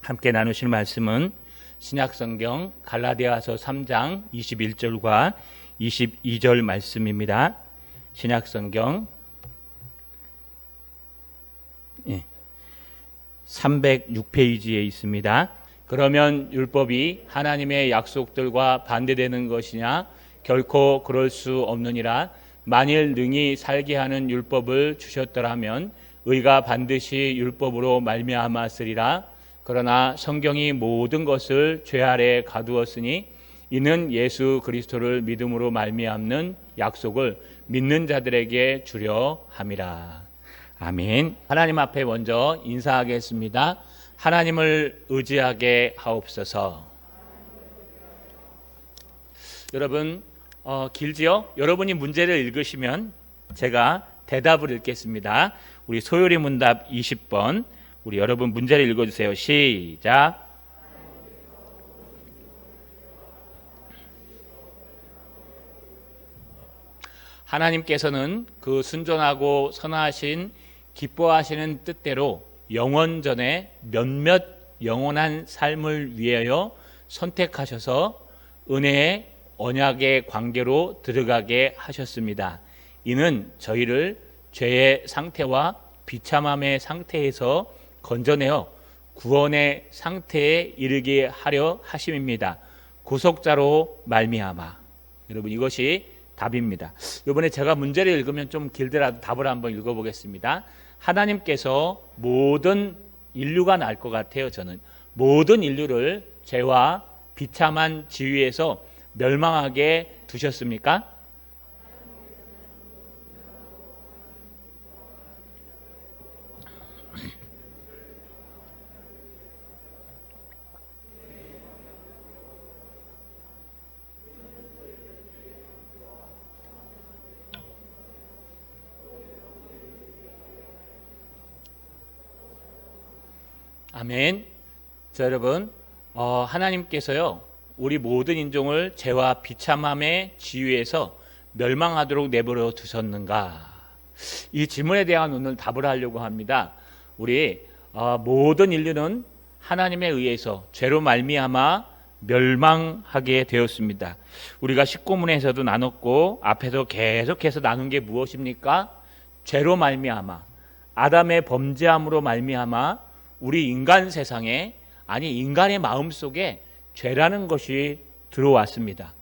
함께 나누실 말씀은 신약성경 갈라디아서 3장 21절과 22절 말씀입니다. 신약성경 306페이지에 있습니다. 그러면 율법이 하나님의 약속들과 반대되는 것이냐? 결코 그럴 수 없느니라. 만일 능히 살게 하는 율법을 주셨더라면 의가 반드시 율법으로 말미암았으리라. 그러나 성경이 모든 것을 죄 아래 가두었으니 이는 예수 그리스도를 믿음으로 말미암는 약속을 믿는 자들에게 주려 함이라. 아멘. 하나님 앞에 먼저 인사하겠습니다. 하나님을 의지하게 하옵소서. 여러분 길지요? 여러분이 문제를 읽으시면 제가 대답을 읽겠습니다. 우리 소요리 문답 20번 우리 여러분 문제를 읽어주세요. 시작. 하나님께서는 그 순전하고 선하신 기뻐하시는 뜻대로 영원전에 몇몇 영원한 삶을 위하여 선택하셔서 은혜의 언약의 관계로 들어가게 하셨습니다. 이는 저희를 죄의 상태와 비참함의 상태에서 건져내어 구원의 상태에 이르게 하려 하심입니다. 구속자로 말미암아. 여러분 이것이 답입니다. 이번에 제가 문제를 읽으면 좀 길더라도 답을 한번 읽어보겠습니다. 하나님께서 모든 인류가 날 것 같아요. 저는 모든 인류를 죄와 비참한 지위에서 멸망하게 두셨습니까? 아멘. 자, 여러분 하나님께서요 우리 모든 인종을 죄와 비참함의 지위에서 멸망하도록 내버려 두셨는가? 이 질문에 대한 오늘 답을 하려고 합니다. 우리 모든 인류는 하나님에 의해서 죄로 말미암아 멸망하게 되었습니다. 우리가 19문에서도 나눴고 앞에서 계속해서 나눈 게 무엇입니까? 죄로 말미암아 아담의 범죄함으로 말미암아 우리 인간 세상에 아니 인간의 마음속에 죄라는 것이 들어왔습니다.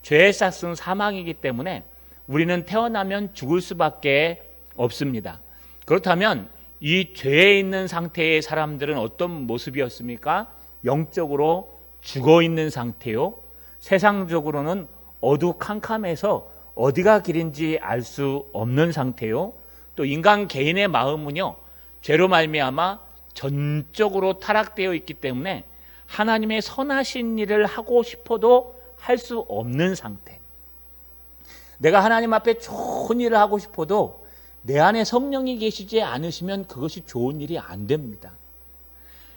죄의 싹은 사망이기 때문에 우리는 태어나면 죽을 수밖에 없습니다. 그렇다면 이 죄에 있는 상태의 사람들은 어떤 모습이었습니까? 영적으로 죽어 있는 상태요. 세상적으로는 어두캄캄해서 어디가 길인지 알 수 없는 상태요. 또 인간 개인의 마음은요 죄로 말미암아 전적으로 타락되어 있기 때문에 하나님의 선하신 일을 하고 싶어도 할 수 없는 상태. 내가 하나님 앞에 좋은 일을 하고 싶어도 내 안에 성령이 계시지 않으시면 그것이 좋은 일이 안 됩니다.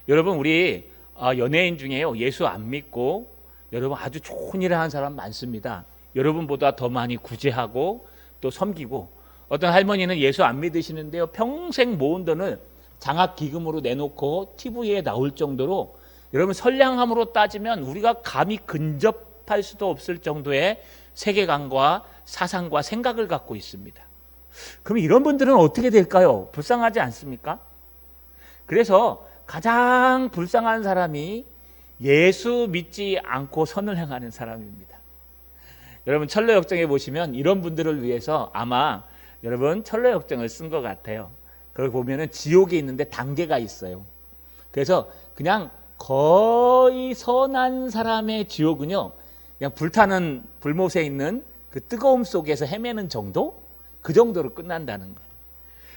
여러분 우리 연예인 중에요 예수 안 믿고 여러분 아주 좋은 일을 하는 사람 많습니다. 여러분보다 더 많이 구제하고 또 섬기고 어떤 할머니는 예수 안 믿으시는데요 평생 모은 돈을 장학기금으로 내놓고 TV에 나올 정도로 여러분 선량함으로 따지면 우리가 감히 근접할 수도 없을 정도의 세계관과 사상과 생각을 갖고 있습니다. 그럼 이런 분들은 어떻게 될까요? 불쌍하지 않습니까? 그래서 가장 불쌍한 사람이 예수 믿지 않고 선을 행하는 사람입니다. 여러분 철로역정에 보시면 이런 분들을 위해서 아마 여러분 철로역정을 쓴 것 같아요. 그걸 보면은 지옥에 있는데 단계가 있어요. 그래서 그냥 거의 선한 사람의 지옥은요, 그냥 불타는 불못에 있는 그 뜨거움 속에서 헤매는 정도? 그 정도로 끝난다는 거예요.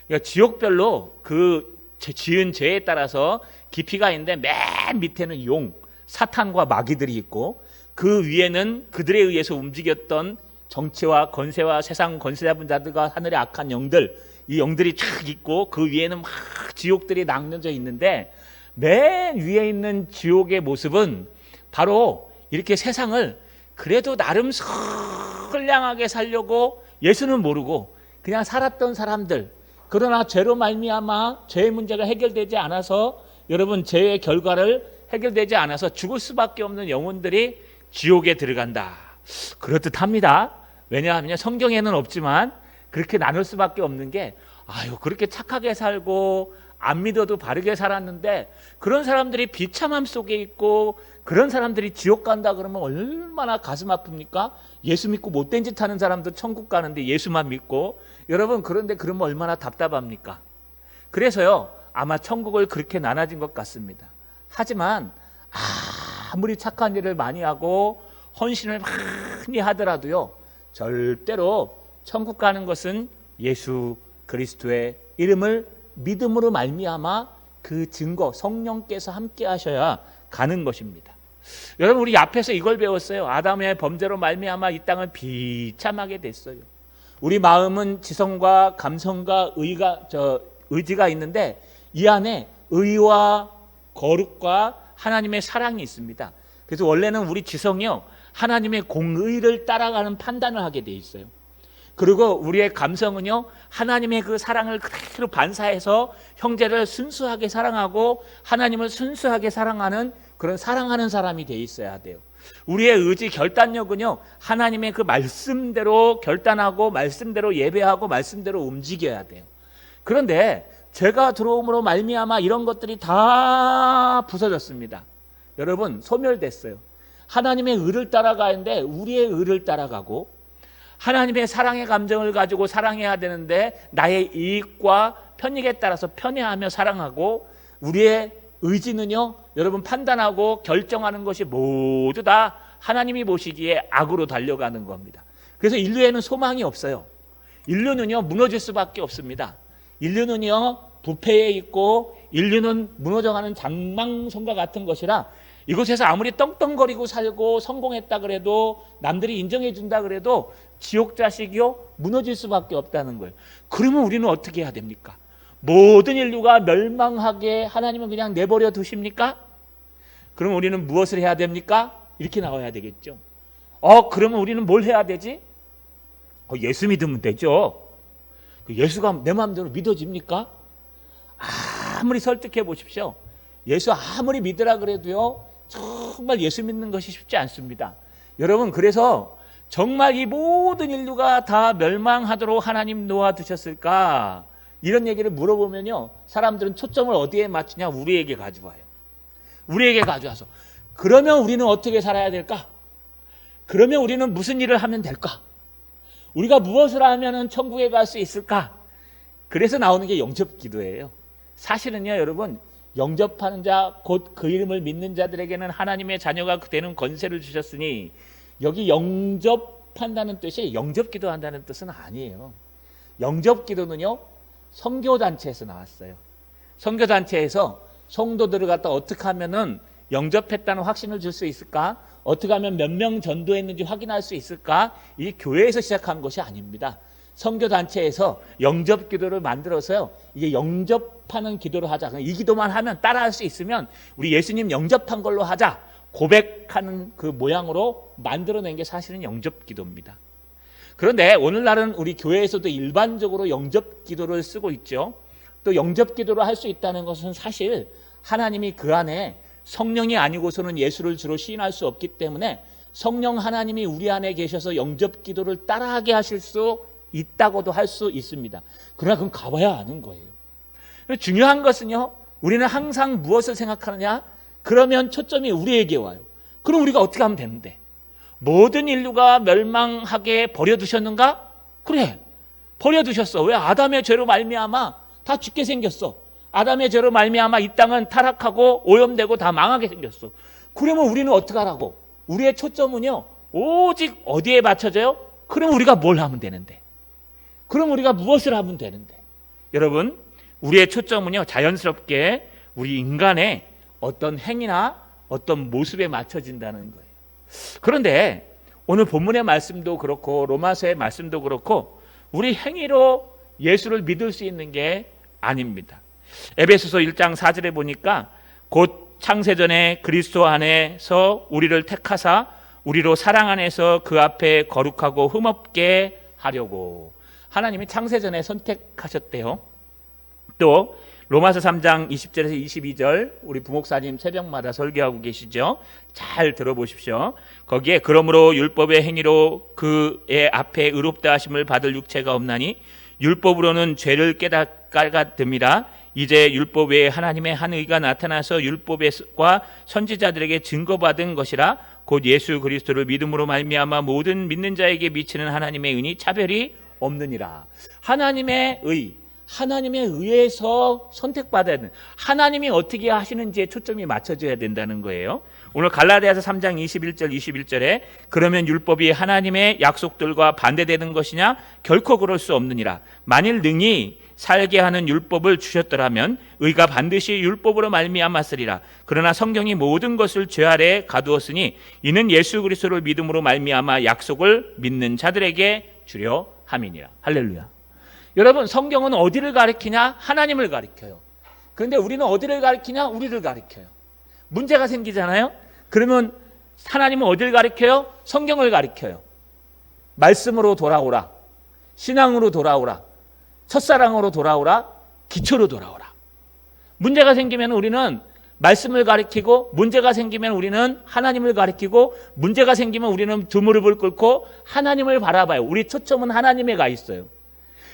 그러니까 지옥별로 그 지은 죄에 따라서 깊이가 있는데 맨 밑에는 용, 사탄과 마귀들이 있고 그 위에는 그들에 의해서 움직였던 정치와 권세와 세상 권세 잡은 자들과 하늘의 악한 영들 이 영들이 쫙 있고 그 위에는 막 지옥들이 나뉘어져 있는데 맨 위에 있는 지옥의 모습은 바로 이렇게 세상을 그래도 나름 선량하게 살려고 예수는 모르고 그냥 살았던 사람들 그러나 죄로 말미암아 죄의 문제가 해결되지 않아서 여러분 죄의 결과를 해결되지 않아서 죽을 수밖에 없는 영혼들이 지옥에 들어간다. 그렇듯합니다. 왜냐하면 성경에는 없지만 그렇게 나눌 수밖에 없는 게, 아유 그렇게 착하게 살고 안 믿어도 바르게 살았는데 그런 사람들이 비참함 속에 있고 그런 사람들이 지옥 간다 그러면 얼마나 가슴 아픕니까? 예수 믿고 못된 짓 하는 사람도 천국 가는데 예수만 믿고, 여러분 그런데 그러면 얼마나 답답합니까? 그래서요 아마 천국을 그렇게 나눠진 것 같습니다. 하지만 아무리 착한 일을 많이 하고 헌신을 많이 하더라도요 절대로 천국 가는 것은 예수 그리스도의 이름을 믿음으로 말미암아 그 증거 성령께서 함께 하셔야 가는 것입니다. 여러분 우리 앞에서 이걸 배웠어요. 아담의 범죄로 말미암아 이 땅은 비참하게 됐어요. 우리 마음은 지성과 감성과 의지가 있는데 이 안에 의와 거룩과 하나님의 사랑이 있습니다. 그래서 원래는 우리 지성이요 하나님의 공의를 따라가는 판단을 하게 돼 있어요. 그리고 우리의 감성은요 하나님의 그 사랑을 그대로 반사해서 형제를 순수하게 사랑하고 하나님을 순수하게 사랑하는 그런 사랑하는 사람이 돼 있어야 돼요. 우리의 의지 결단력은요 하나님의 그 말씀대로 결단하고 말씀대로 예배하고 말씀대로 움직여야 돼요. 그런데 죄가 들어옴으로 말미암아 이런 것들이 다 부서졌습니다. 여러분 소멸됐어요. 하나님의 의를 따라가는데 우리의 의를 따라가고, 하나님의 사랑의 감정을 가지고 사랑해야 되는데 나의 이익과 편익에 따라서 편애하며 사랑하고, 우리의 의지는요 여러분 판단하고 결정하는 것이 모두 다 하나님이 보시기에 악으로 달려가는 겁니다. 그래서 인류에는 소망이 없어요. 인류는요 무너질 수밖에 없습니다. 인류는요 부패에 있고 인류는 무너져가는 장망성과 같은 것이라 이곳에서 아무리 떵떵거리고 살고 성공했다 그래도 남들이 인정해 준다 그래도 지옥 자식이요 무너질 수밖에 없다는 거예요. 그러면 우리는 어떻게 해야 됩니까? 모든 인류가 멸망하게 하나님은 그냥 내버려 두십니까? 그럼 우리는 무엇을 해야 됩니까? 이렇게 나와야 되겠죠. 그러면 우리는 뭘 해야 되지? 예수 믿으면 되죠. 예수가 내 마음대로 믿어집니까? 아무리 설득해 보십시오. 예수 아무리 믿으라 그래도요 정말 예수 믿는 것이 쉽지 않습니다. 여러분 그래서 정말 이 모든 인류가 다 멸망하도록 하나님 놓아두셨을까? 이런 얘기를 물어보면요 사람들은 초점을 어디에 맞추냐? 우리에게 가져와요. 우리에게 가져와서 그러면 우리는 어떻게 살아야 될까? 그러면 우리는 무슨 일을 하면 될까? 우리가 무엇을 하면 천국에 갈 수 있을까? 그래서 나오는 게 영접기도예요. 사실은요 여러분 영접하는 자 곧 그 이름을 믿는 자들에게는 하나님의 자녀가 되는 권세를 주셨으니, 여기 영접한다는 뜻이 영접기도한다는 뜻은 아니에요. 영접기도는요 선교단체에서 나왔어요. 선교단체에서 성도들을 갖다 어떻게 하면은 영접했다는 확신을 줄 수 있을까? 어떻게 하면 몇 명 전도했는지 확인할 수 있을까? 이 교회에서 시작한 것이 아닙니다. 선교단체에서 영접기도를 만들어서요 이게 영접하는 기도를 하자. 이 기도만 하면 따라할 수 있으면 우리 예수님 영접한 걸로 하자 고백하는 그 모양으로 만들어낸 게 사실은 영접기도입니다. 그런데 오늘날은 우리 교회에서도 일반적으로 영접기도를 쓰고 있죠. 또 영접기도를 할 수 있다는 것은 사실 하나님이 그 안에 성령이 아니고서는 예수를 주로 시인할 수 없기 때문에 성령 하나님이 우리 안에 계셔서 영접기도를 따라하게 하실 수 있다고도 할 수 있습니다. 그러나 그건 가봐야 아는 거예요. 중요한 것은요 우리는 항상 무엇을 생각하느냐? 그러면 초점이 우리에게 와요. 그럼 우리가 어떻게 하면 되는데? 모든 인류가 멸망하게 버려두셨는가? 그래 버려두셨어. 왜? 아담의 죄로 말미암아 다 죽게 생겼어. 아담의 죄로 말미암아 이 땅은 타락하고 오염되고 다 망하게 생겼어. 그러면 우리는 어떻게 하라고? 우리의 초점은요 오직 어디에 맞춰져요? 그럼 우리가 뭘 하면 되는데? 그럼 우리가 무엇을 하면 되는데? 여러분 우리의 초점은요 자연스럽게 우리 인간의 어떤 행위나 어떤 모습에 맞춰진다는 거예요. 그런데 오늘 본문의 말씀도 그렇고 로마서의 말씀도 그렇고 우리 행위로 예수를 믿을 수 있는 게 아닙니다. 에베소서 1장 4절에 보니까 곧 창세전에 그리스도 안에서 우리를 택하사 우리로 사랑 안에서 그 앞에 거룩하고 흠없게 하려고. 하나님이 창세전에 선택하셨대요. 또 로마서 3장 20절에서 22절 우리 부목사님 새벽마다 설교하고 계시죠? 잘 들어보십시오. 거기에 그러므로 율법의 행위로 그의 앞에 의롭다 하심을 받을 육체가 없나니 율법으로는 죄를 깨닫습니다. 이제 율법 외에 하나님의 한 의가 나타나서 율법과 선지자들에게 증거받은 것이라 곧 예수 그리스도를 믿음으로 말미암아 모든 믿는 자에게 미치는 하나님의 은이 차별이 없느니라. 하나님의 의에서 선택받아야 되는, 하나님이 어떻게 하시는지에 초점이 맞춰져야 된다는 거예요. 오늘 갈라디아서 3장 21절 21절에 그러면 율법이 하나님의 약속들과 반대되는 것이냐? 결코 그럴 수 없느니라. 만일 능히 살게 하는 율법을 주셨더라면 의가 반드시 율법으로 말미암았으리라. 그러나 성경이 모든 것을 죄 아래에 가두었으니 이는 예수 그리스도를 믿음으로 말미암아 약속을 믿는 자들에게 주려 함이니라. 할렐루야. 여러분, 성경은 어디를 가리키냐? 하나님을 가리켜요. 그런데 우리는 어디를 가리키냐? 우리를 가리켜요. 문제가 생기잖아요. 그러면 하나님은 어디를 가리켜요? 성경을 가리켜요. 말씀으로 돌아오라. 신앙으로 돌아오라. 첫사랑으로 돌아오라. 기초로 돌아오라. 문제가 생기면 우리는 말씀을 가리키고, 문제가 생기면 우리는 하나님을 가리키고, 문제가 생기면 우리는 두 무릎을 꿇고 하나님을 바라봐요. 우리 초점은 하나님에 가 있어요.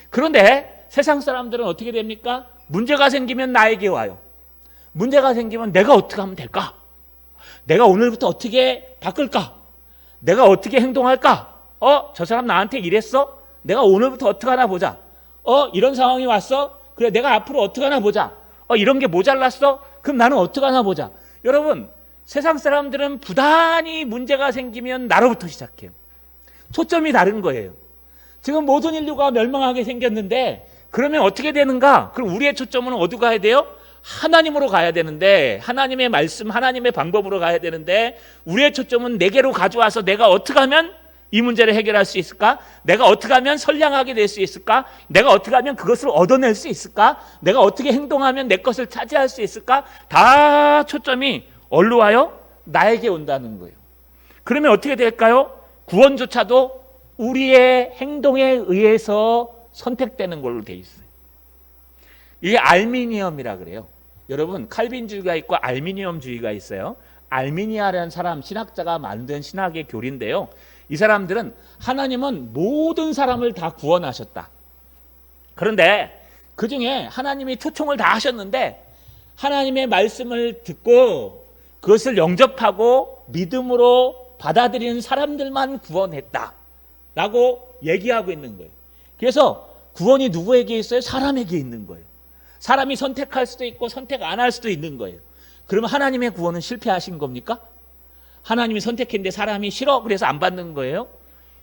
그런데 세상 사람들은 어떻게 됩니까? 문제가 생기면 나에게 와요. 문제가 생기면 내가 어떻게 하면 될까? 내가 오늘부터 어떻게 바꿀까? 내가 어떻게 행동할까? 저 사람 나한테 이랬어? 내가 오늘부터 어떻게 하나 보자. 이런 상황이 왔어? 그래, 내가 앞으로 어떻게 하나 보자. 이런 게 모자랐어? 그럼 나는 어떻게 하나 보자. 여러분, 세상 사람들은 부단히 문제가 생기면 나로부터 시작해요. 초점이 다른 거예요. 지금 모든 인류가 멸망하게 생겼는데 그러면 어떻게 되는가? 그럼 우리의 초점은 어디로 가야 돼요? 하나님으로 가야 되는데, 하나님의 말씀, 하나님의 방법으로 가야 되는데 우리의 초점은 내게로 가져와서 내가 어떻게 하면 이 문제를 해결할 수 있을까? 내가 어떻게 하면 선량하게 될 수 있을까? 내가 어떻게 하면 그것을 얻어낼 수 있을까? 내가 어떻게 행동하면 내 것을 차지할 수 있을까? 다 초점이 어디로 와요? 나에게 온다는 거예요. 그러면 어떻게 될까요? 구원조차도 우리의 행동에 의해서 선택되는 걸로 돼 있어요. 이게 알미니엄이라 그래요. 여러분, 칼빈주의가 있고 알미니엄주의가 있어요. 알미니아라는 사람, 신학자가 만든 신학의 교리인데요. 이 사람들은 하나님은 모든 사람을 다 구원하셨다. 그런데 그 중에 하나님이 초청을 다 하셨는데 하나님의 말씀을 듣고 그것을 영접하고 믿음으로 받아들이는 사람들만 구원했다 라고 얘기하고 있는 거예요. 그래서 구원이 누구에게 있어요? 사람에게 있는 거예요. 사람이 선택할 수도 있고 선택 안 할 수도 있는 거예요. 그러면 하나님의 구원은 실패하신 겁니까? 하나님이 선택했는데 사람이 싫어 그래서 안 받는 거예요?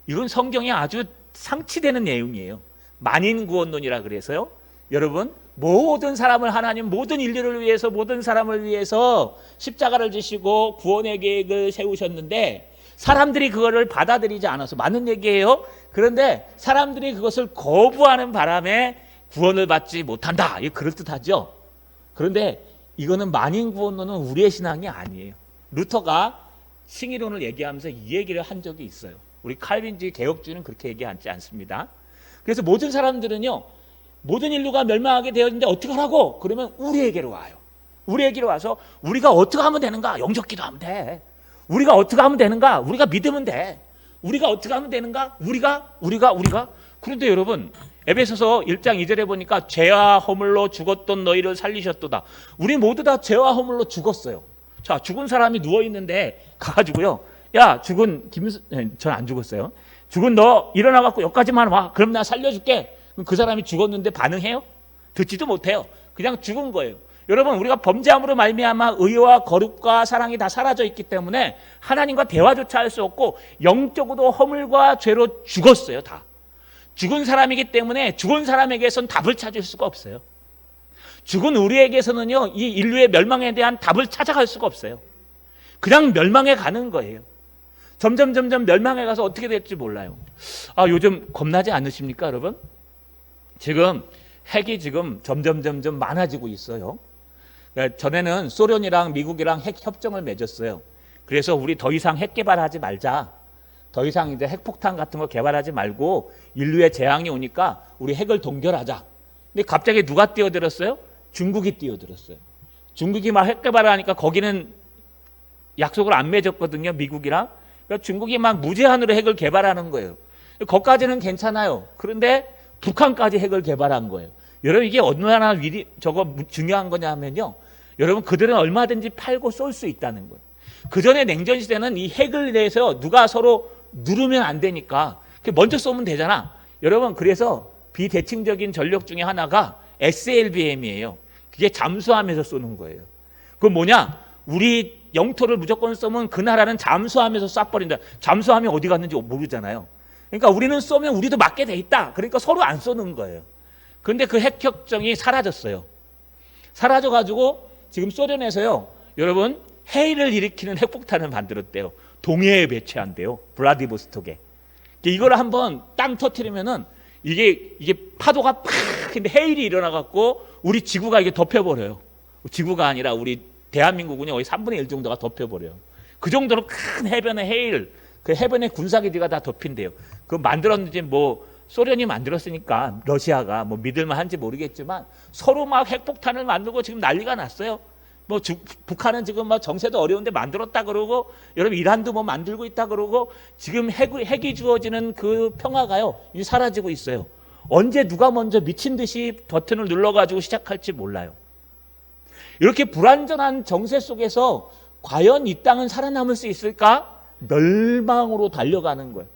이건 성경에 아주 상치되는 내용이에요. 만인구원론이라 그래서요. 여러분, 모든 사람을 하나님, 모든 인류를 위해서, 모든 사람을 위해서 십자가를 지시고 구원의 계획을 세우셨는데 사람들이 그거를 받아들이지 않아서, 맞는 얘기예요. 그런데 사람들이 그것을 거부하는 바람에 구원을 받지 못한다. 이게 그럴듯하죠. 그런데 이거는 만인구원론은 우리의 신앙이 아니에요. 루터가 싱이론을 얘기하면서 이 얘기를 한 적이 있어요. 우리 칼빈주의 개혁주의는 그렇게 얘기하지 않습니다. 그래서 모든 사람들은요, 모든 인류가 멸망하게 되었는데 어떻게 하라고? 그러면 우리에게로 와요. 우리에게로 와서 우리가 어떻게 하면 되는가? 영접기도 하면 돼. 우리가 어떻게 하면 되는가? 우리가 믿으면 돼. 우리가 어떻게 하면 되는가? 우리가. 그런데 여러분, 에베소서 1장 2절에 보니까 죄와 허물로 죽었던 너희를 살리셨도다. 우리 모두 다 죄와 허물로 죽었어요. 자, 죽은 사람이 누워있는데 가가지고요, 야, 죽은 전 안 죽었어요. 죽은 너 일어나갖고 여기까지만 와. 그럼 나 살려줄게. 그럼 그 사람이 죽었는데 반응해요? 듣지도 못해요. 그냥 죽은 거예요. 여러분, 우리가 범죄함으로 말미암아 의와 거룩과 사랑이 다 사라져 있기 때문에 하나님과 대화조차 할 수 없고 영적으로 허물과 죄로 죽었어요. 다 죽은 사람이기 때문에 죽은 사람에게선 답을 찾을 수가 없어요. 죽은 우리에게서는요, 이 인류의 멸망에 대한 답을 찾아갈 수가 없어요. 그냥 멸망해 가는 거예요. 점점 멸망해 가서 어떻게 될지 몰라요. 요즘 겁나지 않으십니까, 여러분? 지금 핵이 지금 점점 많아지고 있어요. 전에는 소련이랑 미국이랑 핵 협정을 맺었어요. 그래서 우리 더 이상 핵 개발하지 말자. 더 이상 이제 핵폭탄 같은 거 개발하지 말고 인류의 재앙이 오니까 우리 핵을 동결하자. 근데 갑자기 누가 뛰어들었어요? 중국이 뛰어들었어요. 중국이 막 핵 개발하니까 거기는 약속을 안 맺었거든요, 미국이랑. 그러니까 중국이 막 무제한으로 핵을 개발하는 거예요. 거기까지는 괜찮아요. 그런데 북한까지 핵을 개발한 거예요. 여러분 이게 얼마나 중요한 거냐면요. 여러분 그들은 얼마든지 팔고 쏠 수 있다는 거예요. 그 전에 냉전 시대는 이 핵을 내서 누가 서로 누르면 안 되니까 먼저 쏘면 되잖아. 여러분 그래서 비대칭적인 전력 중에 하나가 SLBM이에요. 그게 잠수하면서 쏘는 거예요. 그건 뭐냐? 우리 영토를 무조건 쏘면 그 나라는 잠수하면서 쏴버린다. 잠수하면 어디 갔는지 모르잖아요. 그러니까 우리는 쏘면 우리도 맞게 돼 있다. 그러니까 서로 안 쏘는 거예요. 그런데 그 핵협정이 사라졌어요. 사라져가지고 지금 소련에서요. 여러분 해일을 일으키는 핵폭탄을 만들었대요. 동해에 배치한대요. 블라디보스톡에. 이걸 한번 땅 터트리면은 이게 파도가 팍 근데 해일이 일어나갖고 우리 지구가 이게 덮여버려요. 지구가 아니라 우리 대한민국은 거의 3분의 1 정도가 덮여버려요. 그 정도로 큰 해변의 해일, 그 해변의 군사기지가 다 덮인대요. 그거 만들었는지 뭐 소련이 만들었으니까 러시아가 뭐 믿을만 한지 모르겠지만 서로 막 핵폭탄을 만들고 지금 난리가 났어요. 뭐 북한은 지금 막 정세도 어려운데 만들었다 그러고 여러분 이란도 뭐 만들고 있다 그러고 지금 핵이 주어지는 그 평화가요 이제 사라지고 있어요. 언제 누가 먼저 미친 듯이 버튼을 눌러가지고 시작할지 몰라요. 이렇게 불안전한 정세 속에서 과연 이 땅은 살아남을 수 있을까? 멸망으로 달려가는 거예요.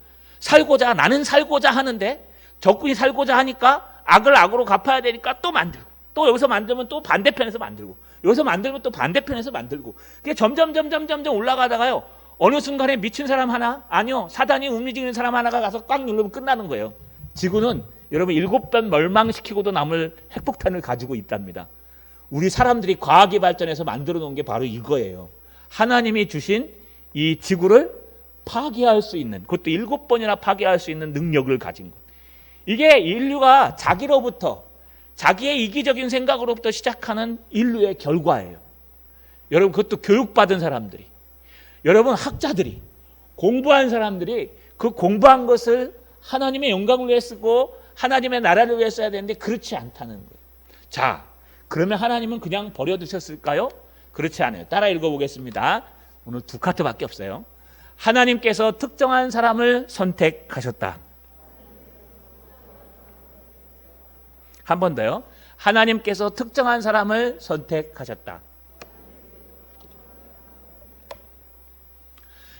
나는 살고자 하는데 적군이 살고자 하니까 악을 악으로 갚아야 되니까 또 만들고 또 여기서 만들면 또 반대편에서 만들고 여기서 만들면 또 반대편에서 만들고 그게 점점 올라가다가요 어느 순간에 미친 사람 하나 아니요 사단이 움직이는 사람 하나가 가서 꽉 누르면 끝나는 거예요. 지구는 여러분 7번 멸망시키고도 남을 핵폭탄을 가지고 있답니다. 우리 사람들이 과학이 발전해서 만들어 놓은 게 바로 이거예요. 하나님이 주신 이 지구를 파괴할 수 있는 그것도 7번이나 파괴할 수 있는 능력을 가진 것. 이게 인류가 자기로부터 자기의 이기적인 생각으로부터 시작하는 인류의 결과예요. 여러분 그것도 교육받은 사람들이 여러분 학자들이 공부한 사람들이 그 공부한 것을 하나님의 영광을 위해 쓰고 하나님의 나라를 위해 써야 되는데 그렇지 않다는 거예요. 자, 그러면 하나님은 그냥 버려두셨을까요? 그렇지 않아요. 따라 읽어보겠습니다. 오늘 2카트밖에 없어요. 하나님께서 특정한 사람을 선택하셨다. 한 번 더요. 하나님께서 특정한 사람을 선택하셨다.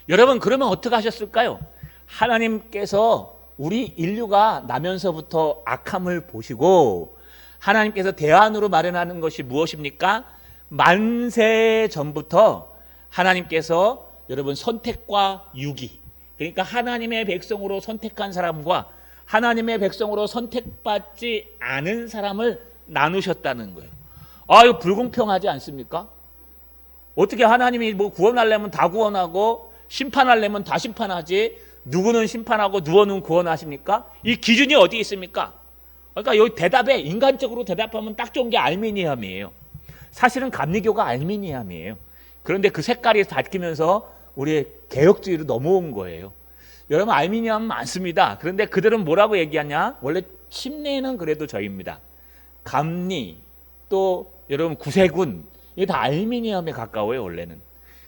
여러분 그러면 어떻게 하셨을까요? 하나님께서 우리 인류가 나면서부터 악함을 보시고 하나님께서 대안으로 마련하는 것이 무엇입니까? 만세 전부터 하나님께서 여러분 선택과 유기 그러니까 하나님의 백성으로 선택한 사람과 하나님의 백성으로 선택받지 않은 사람을 나누셨다는 거예요. 아, 이거 불공평하지 않습니까? 어떻게 하나님이 뭐 구원하려면 다 구원하고 심판하려면 다 심판하지 누구는 심판하고 누구는 구원하십니까? 이 기준이 어디 있습니까? 그러니까 여기 대답에 인간적으로 대답하면 딱 좋은 게 알미니엄이에요. 사실은 감리교가 알미니엄이에요. 그런데 그 색깔이 바뀌면서 우리 개혁주의로 넘어온 거예요. 여러분 알미니엄 많습니다. 그런데 그들은 뭐라고 얘기하냐? 원래 침례는 그래도 저입니다. 감리 또 여러분 구세군 이게 다 알미니엄에 가까워요 원래는.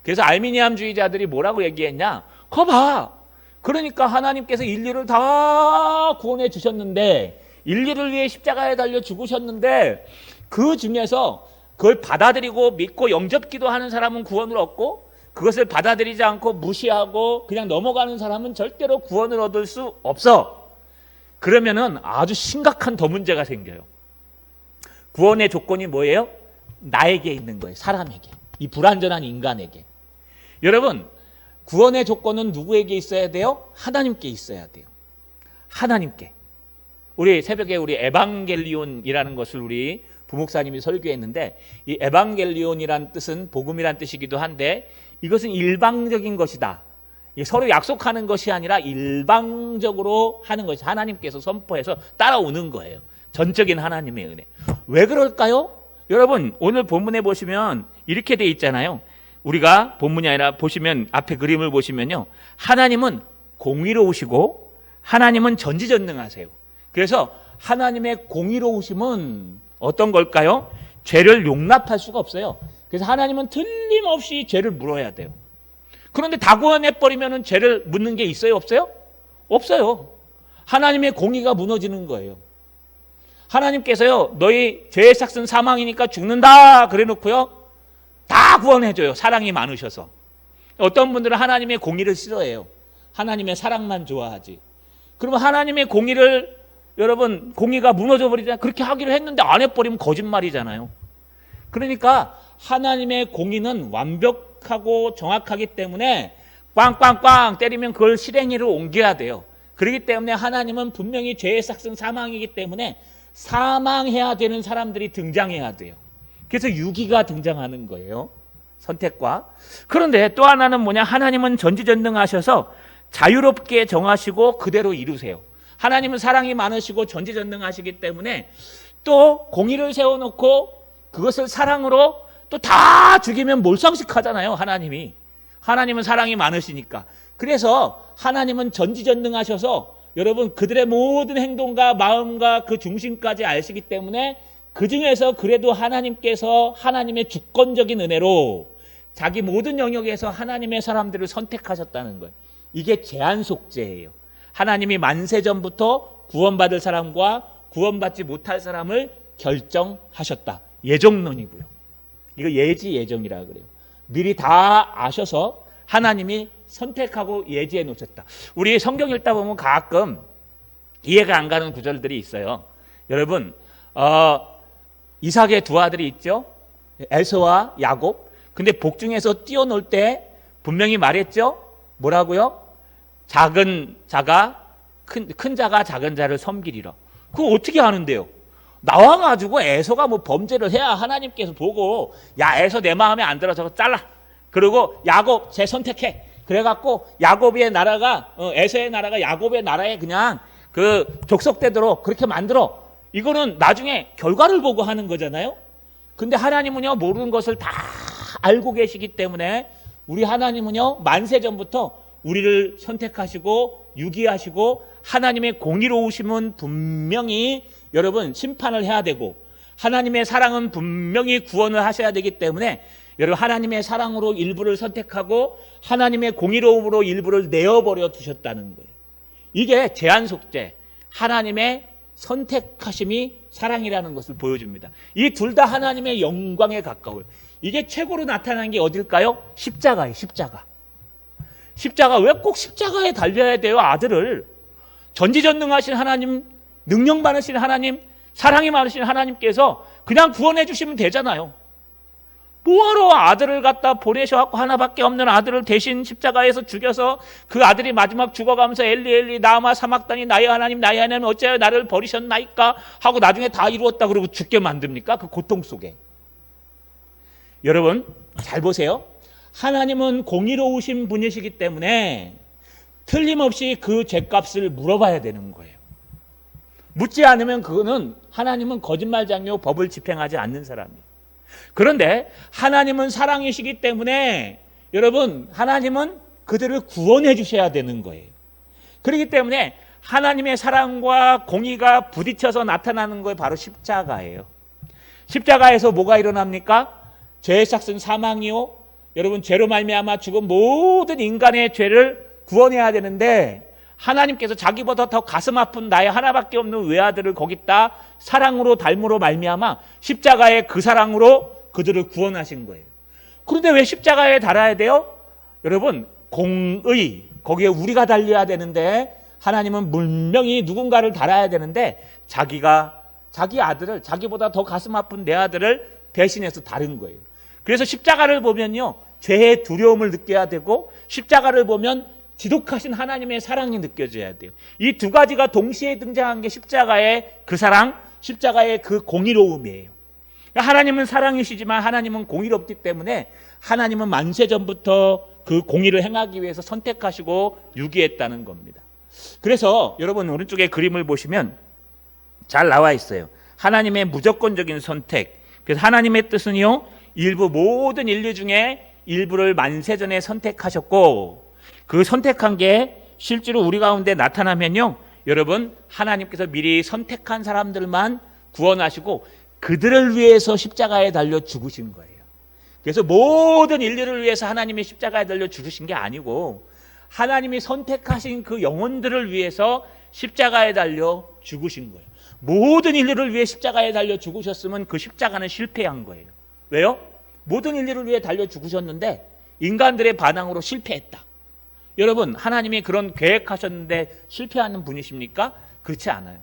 그래서 알미니엄주의자들이 뭐라고 얘기했냐? 거봐. 그러니까 하나님께서 인류를 다 구원해 주셨는데 인류를 위해 십자가에 달려 죽으셨는데 그 중에서 그걸 받아들이고 믿고 영접기도하는 사람은 구원을 얻고 그것을 받아들이지 않고 무시하고 그냥 넘어가는 사람은 절대로 구원을 얻을 수 없어. 그러면은 아주 심각한 더 문제가 생겨요. 구원의 조건이 뭐예요? 나에게 있는 거예요. 사람에게. 이 불완전한 인간에게. 여러분 구원의 조건은 누구에게 있어야 돼요? 하나님께 있어야 돼요. 하나님께. 우리 새벽에 우리 에반겔리온이라는 것을 우리 부목사님이 설교했는데 이 에반겔리온이란 뜻은 복음이란 뜻이기도 한데 이것은 일방적인 것이다. 서로 약속하는 것이 아니라 일방적으로 하는 것이 하나님께서 선포해서 따라오는 거예요. 전적인 하나님의 은혜. 왜 그럴까요? 여러분 오늘 본문에 보시면 이렇게 돼 있잖아요. 우리가 본문이 아니라 보시면 앞에 그림을 보시면요. 하나님은 공의로우시고 하나님은 전지전능하세요. 그래서 하나님의 공의로우심은 어떤 걸까요? 죄를 용납할 수가 없어요. 그래서 하나님은 틀림없이 죄를 물어야 돼요. 그런데 다 구원해버리면 죄를 묻는 게 있어요? 없어요? 없어요. 하나님의 공의가 무너지는 거예요. 하나님께서요, 너희 죄의 삭은 사망이니까 죽는다 그래 놓고요, 다 구원해줘요. 사랑이 많으셔서. 어떤 분들은 하나님의 공의를 싫어해요. 하나님의 사랑만 좋아하지. 그러면 하나님의 공의를, 여러분, 공의가 무너져 버리잖아요. 그렇게 하기로 했는데 안 해버리면 거짓말이잖아요. 그러니까 하나님의 공의는 완벽하고 정확하기 때문에 꽝꽝꽝 때리면 그걸 실행위로 옮겨야 돼요. 그렇기 때문에 하나님은 분명히 죄의 삭은 사망이기 때문에 사망해야 되는 사람들이 등장해야 돼요. 그래서 유기가 등장하는 거예요. 선택과. 그런데 또 하나는 뭐냐, 하나님은 전지전능하셔서 자유롭게 정하시고 그대로 이루세요. 하나님은 사랑이 많으시고 전지전능하시기 때문에 또 공의를 세워놓고 그것을 사랑으로 또 다 죽이면 몰상식하잖아요. 하나님은 사랑이 많으시니까. 그래서 하나님은 전지전능하셔서 여러분 그들의 모든 행동과 마음과 그 중심까지 아시기 때문에 그 중에서 그래도 하나님께서 하나님의 주권적인 은혜로 자기 모든 영역에서 하나님의 사람들을 선택하셨다는 거예요. 이게 제한속죄예요. 하나님이 만세전부터 구원받을 사람과 구원받지 못할 사람을 결정하셨다. 예정론이고요. 이거 예지예정이라 그래요. 미리 다 아셔서 하나님이 선택하고 예지해 놓으셨다. 우리 성경 읽다 보면 가끔 이해가 안 가는 구절들이 있어요. 여러분, 이삭의 두 아들이 있죠. 에서와 야곱. 근데 복중에서 뛰어놀 때 분명히 말했죠. 뭐라고요? 작은 자가 큰 자가 작은 자를 섬기리라. 그거 어떻게 하는데요? 나와가지고 에서가 뭐 범죄를 해야 하나님께서 보고, 야, 에서 내 마음에 안 들어, 저거 잘라. 그리고 야곱 제 선택해. 그래갖고 야곱의 나라가, 에서의 나라가 야곱의 나라에 그냥 그 족속되도록 그렇게 만들어. 이거는 나중에 결과를 보고 하는 거잖아요. 근데 하나님은요, 모르는 것을 다 알고 계시기 때문에 우리 하나님은요, 만세전부터 우리를 선택하시고 유기하시고 하나님의 공의로우심은 분명히 여러분 심판을 해야 되고 하나님의 사랑은 분명히 구원을 하셔야 되기 때문에 여러분 하나님의 사랑으로 일부를 선택하고 하나님의 공의로움으로 일부를 내어버려 두셨다는 거예요. 이게 제한속죄, 하나님의 선택하심이 사랑이라는 것을 보여줍니다. 이 둘 다 하나님의 영광에 가까워요. 이게 최고로 나타난 게 어딜까요? 십자가예요. 십자가. 왜 꼭 십자가에 달려야 돼요? 아들을. 전지전능하신 하나님, 능력 많으신 하나님, 사랑이 많으신 하나님께서 그냥 구원해 주시면 되잖아요. 뭐하러 아들을 갖다 보내셔갖고 하나밖에 없는 아들을 대신 십자가에서 죽여서 그 아들이 마지막 죽어가면서 엘리 엘리 나마 사막다니 나의 하나님 어찌하여 나를 버리셨나이까 하고 나중에 다 이루었다 그러고 죽게 만듭니까? 그 고통 속에. 여러분 잘 보세요. 하나님은 공의로우신 분이시기 때문에 틀림없이 그 죄값을 물어봐야 되는 거예요. 묻지 않으면 그거는 하나님은 거짓말장요, 법을 집행하지 않는 사람이에요. 그런데 하나님은 사랑이시기 때문에 여러분 하나님은 그들을 구원해 주셔야 되는 거예요. 그렇기 때문에 하나님의 사랑과 공의가 부딪혀서 나타나는 거에 바로 십자가예요. 십자가에서 뭐가 일어납니까? 죄의 삭은 사망이요. 여러분 죄로 말미암아 죽은 모든 인간의 죄를 구원해야 되는데 하나님께서 자기보다 더 가슴 아픈 나의 하나밖에 없는 외아들을 거기다 사랑으로 닮으로 말미암아 십자가의 그 사랑으로 그들을 구원하신 거예요. 그런데 왜 십자가에 달아야 돼요? 여러분 공의, 거기에 우리가 달려야 되는데 하나님은 분명히 누군가를 달아야 되는데 자기 아들을, 자기보다 더 가슴 아픈 내 아들을 대신해서 다른 거예요. 그래서 십자가를 보면요, 죄의 두려움을 느껴야 되고 십자가를 보면 지독하신 하나님의 사랑이 느껴져야 돼요. 이 두 가지가 동시에 등장한 게 십자가의 그 사랑, 십자가의 그 공의로움이에요. 하나님은 사랑이시지만 하나님은 공의롭기 때문에 하나님은 만세전부터 그 공의를 행하기 위해서 선택하시고 유기했다는 겁니다. 그래서 여러분 오른쪽에 그림을 보시면 잘 나와 있어요. 하나님의 무조건적인 선택. 그래서 하나님의 뜻은요, 모든 인류 중에 일부를 만세전에 선택하셨고 그 선택한 게 실제로 우리 가운데 나타나면요, 여러분 하나님께서 미리 선택한 사람들만 구원하시고 그들을 위해서 십자가에 달려 죽으신 거예요. 그래서 모든 인류를 위해서 하나님이 십자가에 달려 죽으신 게 아니고 하나님이 선택하신 그 영혼들을 위해서 십자가에 달려 죽으신 거예요. 모든 인류를 위해 십자가에 달려 죽으셨으면 그 십자가는 실패한 거예요. 왜요? 모든 인류를 위해 달려 죽으셨는데 인간들의 반항으로 실패했다. 여러분, 하나님이 그런 계획하셨는데 실패하는 분이십니까? 그렇지 않아요.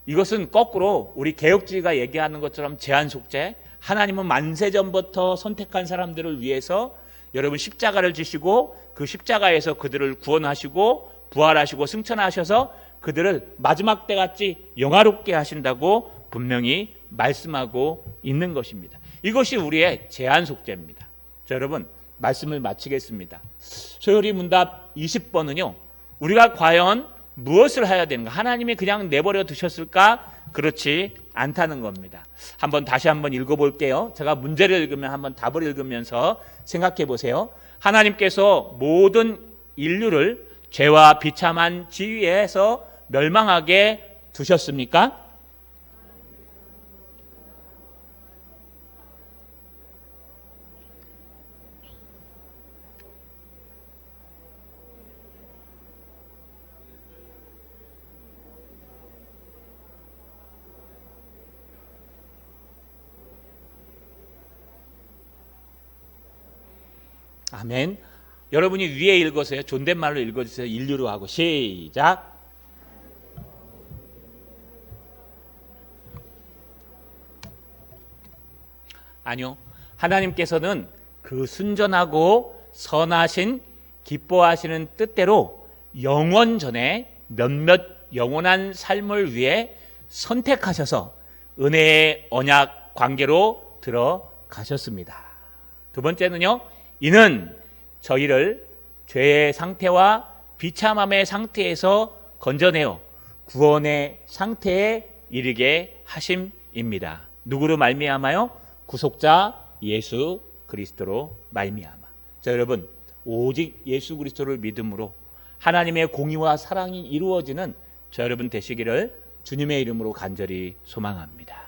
이것은 거꾸로 우리 개혁주의가 얘기하는 것처럼 제한속죄, 하나님은 만세전부터 선택한 사람들을 위해서 여러분 십자가를 지시고 그 십자가에서 그들을 구원하시고 부활하시고 승천하셔서 그들을 마지막 때같이 영화롭게 하신다고 분명히 말씀하고 있는 것입니다. 이것이 우리의 제한속죄입니다. 자, 여러분, 말씀을 마치겠습니다. 소요리 문답 20번은요, 우리가 과연 무엇을 해야 되는가? 하나님이 그냥 내버려 두셨을까? 그렇지 않다는 겁니다. 다시 한번 읽어볼게요. 제가 문제를 읽으면 한번 답을 읽으면서 생각해 보세요. 하나님께서 모든 인류를 죄와 비참한 지위에서 멸망하게 두셨습니까? 아멘. 여러분이 위에 읽으세요. 존댓말로 읽어주세요. 인류로 하고 시작. 아니요. 하나님께서는 그 순전하고 선하신 기뻐하시는 뜻대로 영원 전에 몇몇 영원한 삶을 위해 선택하셔서 은혜의 언약 관계로 들어가셨습니다. 두 번째는요, 이는 저희를 죄의 상태와 비참함의 상태에서 건져내어 구원의 상태에 이르게 하심입니다. 누구로 말미암아요? 구속자 예수 그리스도로 말미암아. 자, 여러분, 오직 예수 그리스도를 믿음으로 하나님의 공의와 사랑이 이루어지는 저 여러분 되시기를 주님의 이름으로 간절히 소망합니다.